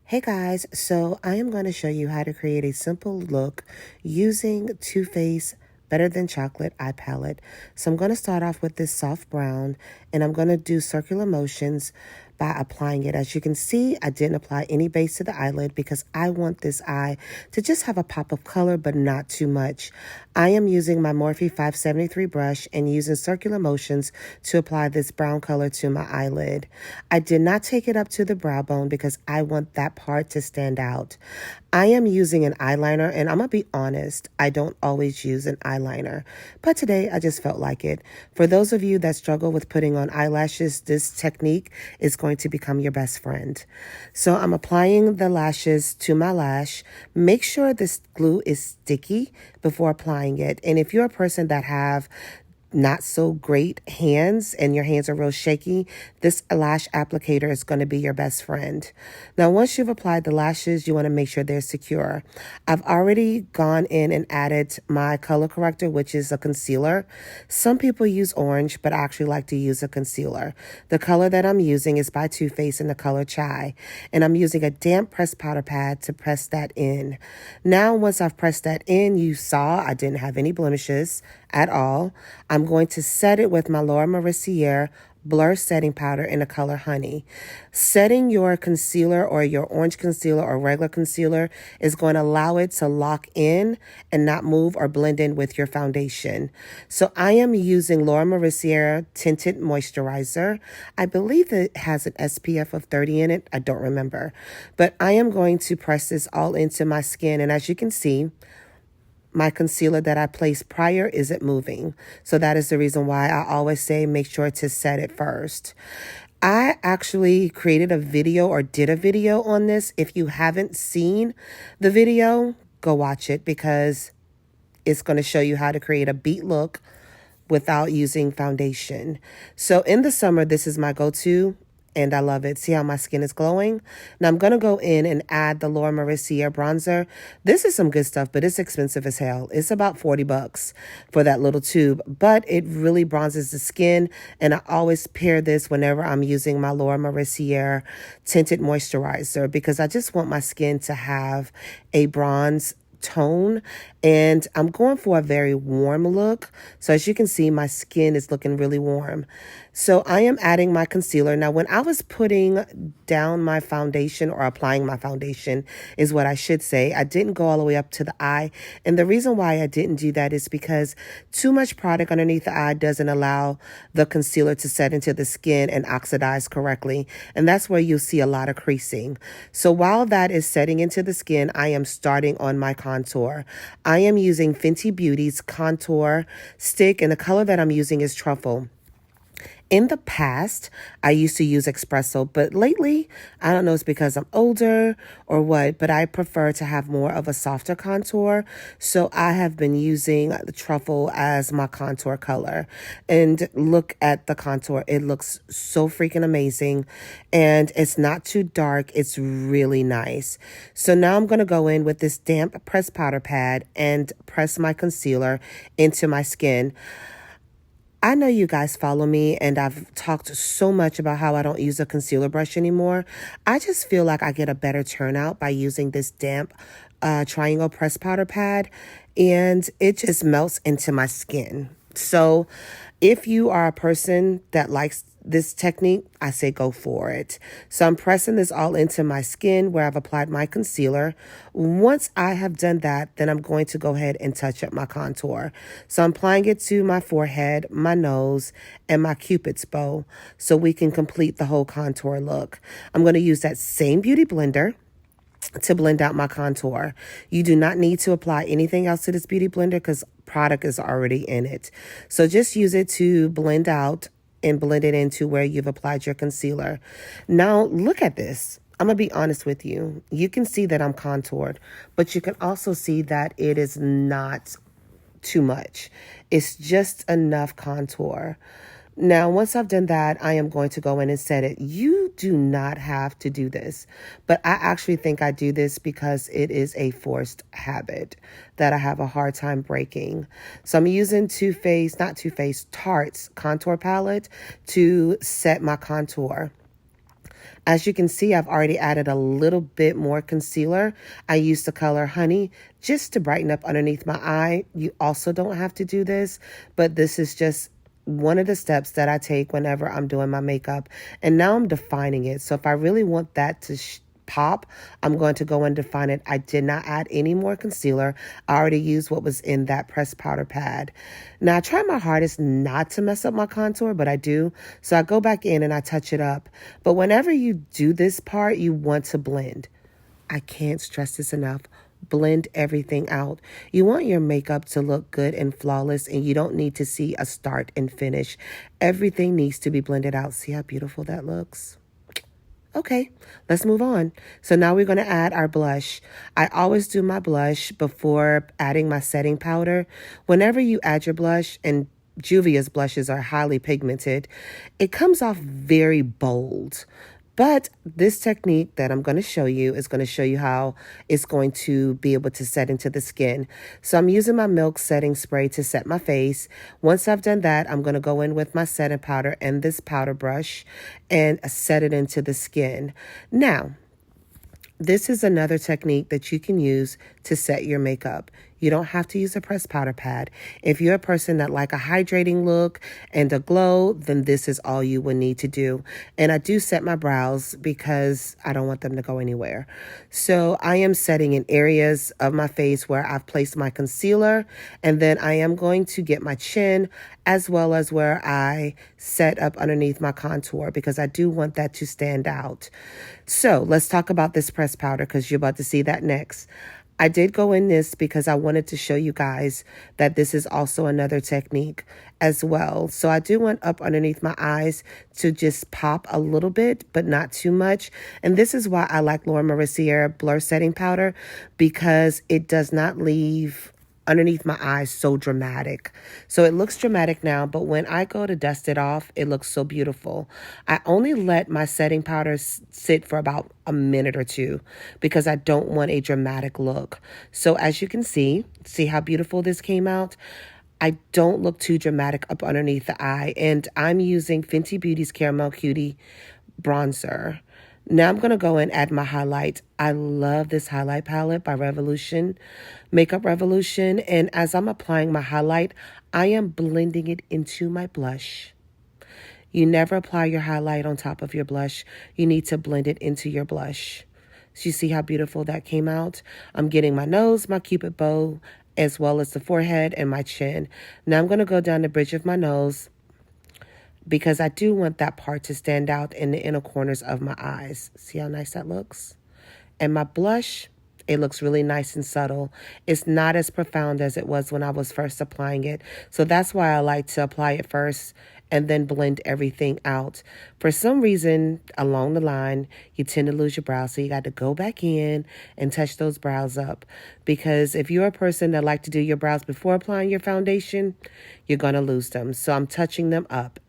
Hey guys, so I am going to show you how to create a simple look using Too Faced Better Than Chocolate eye palette. So I'm going to start off with this soft brown and I'm going to do circular motions by applying it. As you can see, I didn't apply any base to the eyelid because I want this eye to just have a pop of color but not too much. I am using my Morphe 573 brush and using circular motions to apply this brown color to my eyelid. I did not take it up to the brow bone because I want that part to stand out. I am using an eyeliner, and I'm going to be honest, I don't always use an eyeliner, but today I just felt like it. For those of you that struggle with putting on eyelashes, this technique is going to become your best friend. So I'm applying the lashes to my lash. Make sure this glue is sticky before applying it. And if you're a person that have not so great hands and your hands are real shaky, this lash applicator is going to be your best friend. Now, once you've applied the lashes, you want to make sure they're secure. I've already gone in and added my color corrector, which is a concealer. Some people use orange, but I actually like to use a concealer. The color that I'm using is by Too Faced in the color Chai, and I'm using a damp pressed powder pad to press that in. Now, once I've pressed that in, you saw I didn't have any blemishes at all. I'm going to set it with my Laura Mercier Blur Setting Powder in the color Honey. Setting your concealer or your orange concealer or regular concealer is going to allow it to lock in and not move or blend in with your foundation. So I am using Laura Mercier Tinted Moisturizer. I believe it has an SPF of 30 in it. I don't remember. But I am going to press this all into my skin. And as you can see, my concealer that I placed prior isn't moving. So that is the reason why I always say make sure to set it first. I actually created a video or did a video on this. If you haven't seen the video, go watch it because it's going to show you how to create a beat look without using foundation. So in the summer, this is my go-to and I love it. See how my skin is glowing? Now I'm going to go in and add the Laura Mercier bronzer. This is some good stuff, but it's expensive as hell. It's about $40 for that little tube, but it really bronzes the skin. And I always pair this whenever I'm using my Laura Mercier tinted moisturizer because I just want my skin to have a bronze tone, and I'm going for a very warm look. So as you can see, my skin is looking really warm. So I am adding my concealer. Now, when I was putting down my foundation or applying my foundation is what I should say, I didn't go all the way up to the eye. And the reason why I didn't do that is because too much product underneath the eye doesn't allow the concealer to set into the skin and oxidize correctly. And that's where you'll see a lot of creasing. So while that is setting into the skin, I am starting on my contour. I am using Fenty Beauty's contour stick, and the color that I'm using is Truffle. In the past, I used to use espresso, but lately, I don't know if it's because I'm older or what, but I prefer to have more of a softer contour. So I have been using the truffle as my contour color. And look at the contour. It looks so freaking amazing. And it's not too dark. It's really nice. So now I'm going to go in with this damp pressed powder pad and press my concealer into my skin. I know you guys follow me and I've talked so much about how I don't use a concealer brush anymore. I just feel like I get a better turnout by using this damp triangle pressed powder pad, and it just melts into my skin. So if you are a person that likes this technique, I say go for it. So I'm pressing this all into my skin where I've applied my concealer. Once I have done that, then I'm going to go ahead and touch up my contour. So I'm applying it to my forehead, my nose, and my Cupid's bow so we can complete the whole contour look. I'm going to use that same Beauty Blender to blend out my contour. You do not need to apply anything else to this Beauty Blender because product is already in it. So just use it to blend out and blend it into where you've applied your concealer. Now, look at this. I'm going to be honest with you. You can see that I'm contoured, but you can also see that it is not too much. It's just enough contour. Now, once I've done that, I am going to go in and set it. You do not have to do this, but I actually think I do this because it is a forced habit that I have a hard time breaking. So I'm using Tarte's contour palette to set my contour. As you can see, I've already added a little bit more concealer. I used the color Honey just to brighten up underneath my eye. You also don't have to do this, but this is just one of the steps that I take whenever I'm doing my makeup. And now I'm defining it. So if I really want that to pop, I'm going to go and define it. I did not add any more concealer. I already used what was in that pressed powder pad. Now I try my hardest not to mess up my contour, but I do. So I go back in and I touch it up. But whenever you do this part, you want to blend. I can't stress this enough. Blend everything out. You want your makeup to look good and flawless, and you don't need to see a start and finish. Everything needs to be blended out. See how beautiful that looks? Okay, let's move on. So now we're going to add our blush. I always do my blush before adding my setting powder. Whenever you add your blush, and Juvia's blushes are highly pigmented, it comes off very bold. But this technique that I'm going to show you is going to show you how it's going to be able to set into the skin. So I'm using my Milk setting spray to set my face. Once I've done that, I'm going to go in with my setting powder and this powder brush and set it into the skin. Now, this is another technique that you can use to set your makeup. You don't have to use a pressed powder pad. If you're a person that like a hydrating look and a glow, then this is all you would need to do. And I do set my brows because I don't want them to go anywhere. So I am setting in areas of my face where I've placed my concealer, and then I am going to get my chin as well as where I set up underneath my contour because I do want that to stand out. So let's talk about this pressed powder because you're about to see that next. I did go in this because I wanted to show you guys that this is also another technique as well. So I do want up underneath my eyes to just pop a little bit, but not too much. And this is why I like Laura Mercier Blur Setting Powder, because it does not leave underneath my eyes so dramatic. So it looks dramatic now, but when I go to dust it off, it looks so beautiful. I only let my setting powder sit for about a minute or two because I don't want a dramatic look. So as you can see how beautiful this came out? I don't look too dramatic up underneath the eye, and I'm using Fenty Beauty's Caramel Cutie bronzer. Now I'm going to go and add my highlight. I love this highlight palette by Revolution, Makeup Revolution. And as I'm applying my highlight, I am blending it into my blush. You never apply your highlight on top of your blush. You need to blend it into your blush. So you see how beautiful that came out? I'm getting my nose, my Cupid bow, as well as the forehead and my chin. Now I'm going to go down the bridge of my nose, because I do want that part to stand out in the inner corners of my eyes. See how nice that looks? And my blush, it looks really nice and subtle. It's not as profound as it was when I was first applying it. So that's why I like to apply it first and then blend everything out. For some reason, along the line, you tend to lose your brows, so you got to go back in and touch those brows up. Because if you're a person that like to do your brows before applying your foundation, you're going to lose them. So I'm touching them up.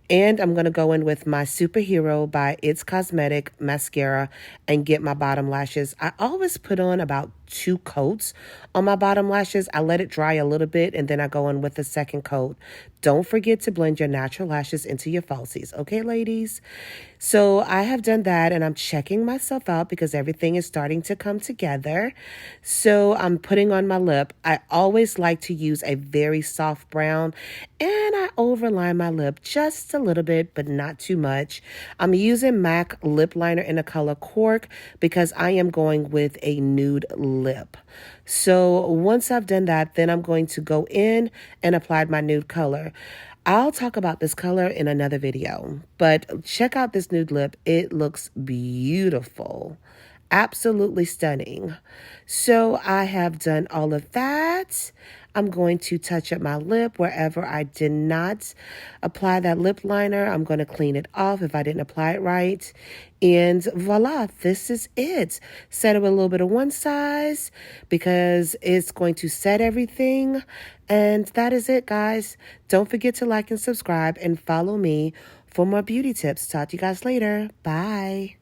And I'm going to go in with my Superhero by It's Cosmetic mascara and get my bottom lashes. I always put on about 2 coats on my bottom lashes. I let it dry a little bit and then I go in with a second coat. Don't forget to blend your natural lashes into your falsies. Okay, ladies? So I have done that and I'm checking myself out because everything is starting to come together. So I'm putting on my lip. I always like to use a very soft brown and I overline my lip just a little bit, but not too much. I'm using MAC lip liner in the color Cork because I am going with a nude lip. So once I've done that, then I'm going to go in and apply my nude color. I'll talk about this color in another video, but check out this nude lip. It looks beautiful. Absolutely stunning. So I have done all of that. I'm going to touch up my lip wherever I did not apply that lip liner. I'm going to clean it off if I didn't apply it right. And voila, this is it. Set it with a little bit of one size because it's going to set everything. And that is it, guys. Don't forget to like and subscribe and follow me for more beauty tips. Talk to you guys later. Bye.